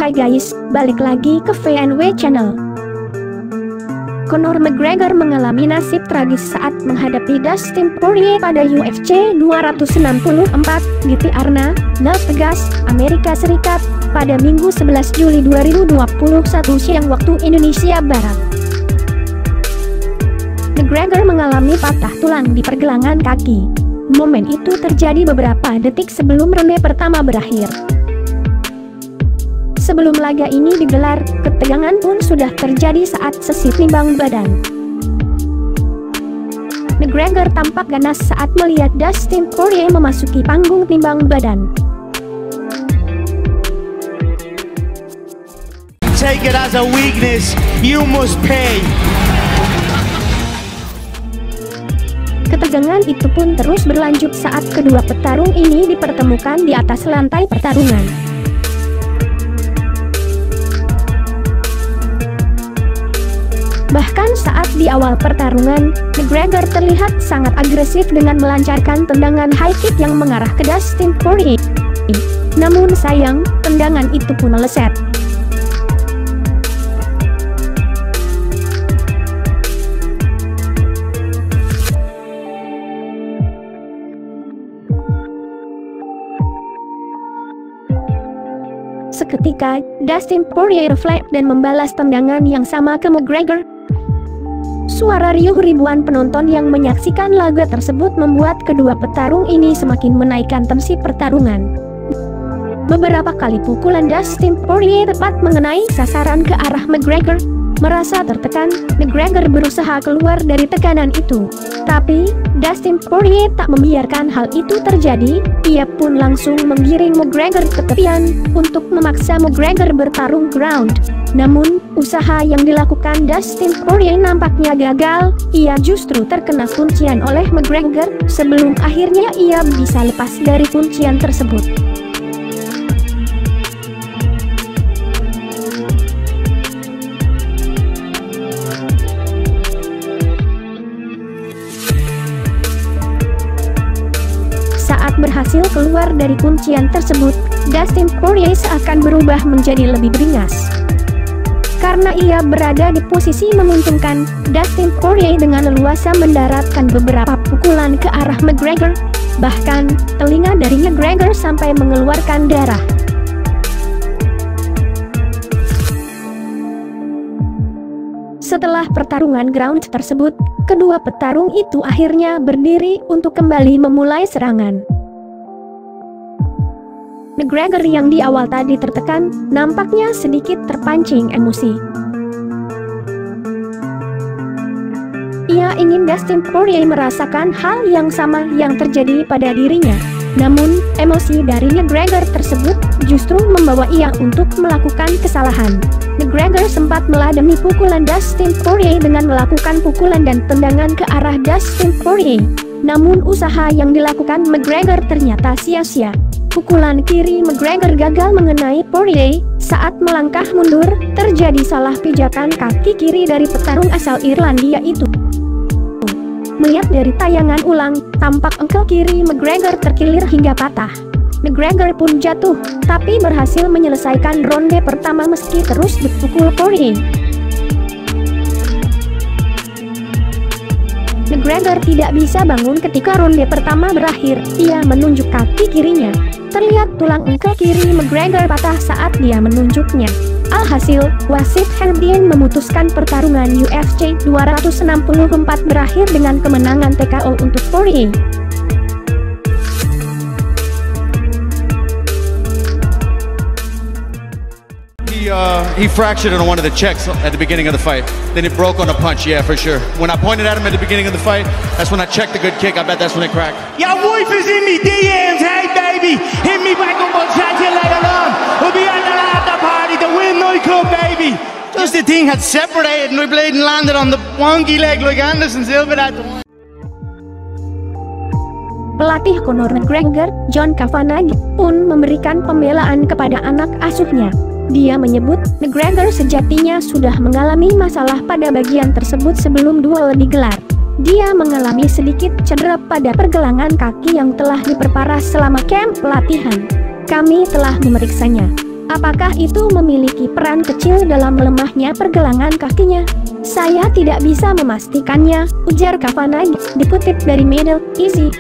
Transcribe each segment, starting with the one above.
Hai guys, balik lagi ke VNW Channel. Conor McGregor mengalami nasib tragis saat menghadapi Dustin Poirier pada UFC 264 di Arena, Las Vegas, Amerika Serikat, pada Minggu 11 Juli 2021 siang waktu Indonesia Barat. McGregor mengalami patah tulang di pergelangan kaki. Momen itu terjadi beberapa detik sebelum ronde pertama berakhir. Sebelum laga ini digelar, ketegangan pun sudah terjadi saat sesi timbang badan. McGregor tampak ganas saat melihat Dustin Poirier memasuki panggung timbang badan. Take it as a weakness, you must pay. Ketegangan itu pun terus berlanjut saat kedua petarung ini dipertemukan di atas lantai pertarungan. Bahkan saat di awal pertarungan, McGregor terlihat sangat agresif dengan melancarkan tendangan high kick yang mengarah ke Dustin Poirier. Namun sayang, tendangan itu pun meleset. Seketika, Dustin Poirier refleks dan membalas tendangan yang sama ke McGregor. Suara riuh ribuan penonton yang menyaksikan laga tersebut membuat kedua petarung ini semakin menaikkan tensi pertarungan. Beberapa kali pukulan Dustin Poirier tepat mengenai sasaran ke arah McGregor. Merasa tertekan, McGregor berusaha keluar dari tekanan itu. Tapi, Dustin Poirier tak membiarkan hal itu terjadi. Ia pun langsung menggiring McGregor ke tepian untuk memaksa McGregor bertarung ground. Namun, usaha yang dilakukan Dustin Poirier nampaknya gagal. Ia justru terkena kuncian oleh McGregor sebelum akhirnya ia bisa lepas dari kuncian tersebut. Saat berhasil keluar dari kuncian tersebut, Dustin Poirier seakan berubah menjadi lebih beringas. Karena ia berada di posisi menguntungkan, Dustin Poirier dengan leluasa mendaratkan beberapa pukulan ke arah McGregor. Bahkan, telinga dari McGregor sampai mengeluarkan darah. Setelah pertarungan ground tersebut, kedua petarung itu akhirnya berdiri untuk kembali memulai serangan. McGregor yang di awal tadi tertekan, nampaknya sedikit terpancing emosi. Ia ingin Dustin Poirier merasakan hal yang sama yang terjadi pada dirinya. Namun, emosi dari McGregor tersebut justru membawa ia untuk melakukan kesalahan. McGregor sempat meladeni pukulan Dustin Poirier dengan melakukan pukulan dan tendangan ke arah Dustin Poirier. Namun usaha yang dilakukan McGregor ternyata sia-sia. Pukulan kiri McGregor gagal mengenai Poirier. Saat melangkah mundur, terjadi salah pijakan kaki kiri dari petarung asal Irlandia itu. Melihat dari tayangan ulang, tampak engkel kiri McGregor terkilir hingga patah. McGregor pun jatuh, tapi berhasil menyelesaikan ronde pertama meski terus dipukul Poirier. McGregor tidak bisa bangun ketika ronde pertama berakhir. Ia menunjuk kaki kirinya. Terlihat tulang engkel kiri McGregor patah saat dia menunjuknya. Alhasil, wasit Herbian memutuskan pertarungan UFC 264 berakhir dengan kemenangan TKO untuk Poirier. He fractured on one of the checks at the beginning of the fight. Then it broke on a punch, yeah, for sure. When I pointed at him at the beginning of the fight, that's when I checked the good kick. I bet that's when it cracked. Your wife is in me DMs, hey baby. Hit me back up, I'll chat to you later on. We'll be on the after party, the win nightclub, baby. Just the thing had separated and my blade and landed on the wonky leg like Anderson Silva at the one. Pelatih Conor McGregor, John Kavanagh, pun memberikan pembelaan kepada anak asuhnya. Dia menyebut McGregor sejatinya sudah mengalami masalah pada bagian tersebut sebelum duel digelar. Dia mengalami sedikit cedera pada pergelangan kaki yang telah diperparah selama kamp pelatihan. Kami telah memeriksanya. Apakah itu memiliki peran kecil dalam melemahnya pergelangan kakinya? Saya tidak bisa memastikannya, ujar Kavanagh, dikutip dari Middle East.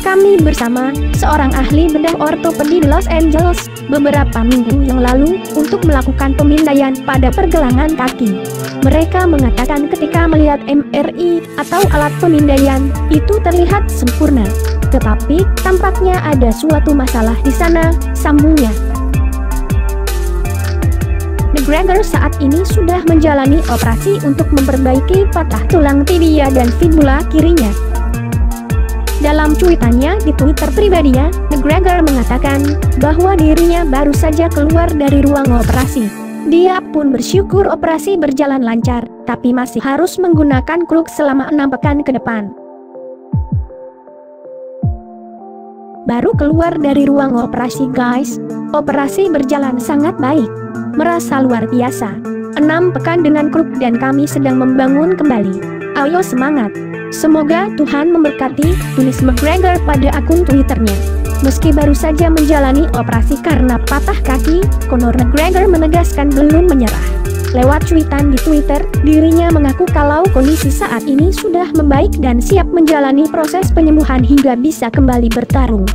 Kami bersama seorang ahli bedah ortopedi di Los Angeles beberapa minggu yang lalu untuk melakukan pemindaian pada pergelangan kaki. Mereka mengatakan ketika melihat MRI atau alat pemindaian itu terlihat sempurna. Tetapi tampaknya ada suatu masalah di sana, sambungnya. McGregor saat ini sudah menjalani operasi untuk memperbaiki patah tulang tibia dan fibula kirinya. Dalam cuitannya di Twitter pribadinya, McGregor mengatakan bahwa dirinya baru saja keluar dari ruang operasi. Dia pun bersyukur operasi berjalan lancar, tapi masih harus menggunakan kruk selama 6 pekan ke depan. Baru keluar dari ruang operasi guys, operasi berjalan sangat baik. Merasa luar biasa. 6 pekan dengan kruk dan kami sedang membangun kembali. Ayo semangat. Semoga Tuhan memberkati, tulis McGregor pada akun Twitternya. Meski baru saja menjalani operasi karena patah kaki, Conor McGregor menegaskan belum menyerah. Lewat cuitan di Twitter, dirinya mengaku kalau kondisi saat ini sudah membaik dan siap menjalani proses penyembuhan hingga bisa kembali bertarung.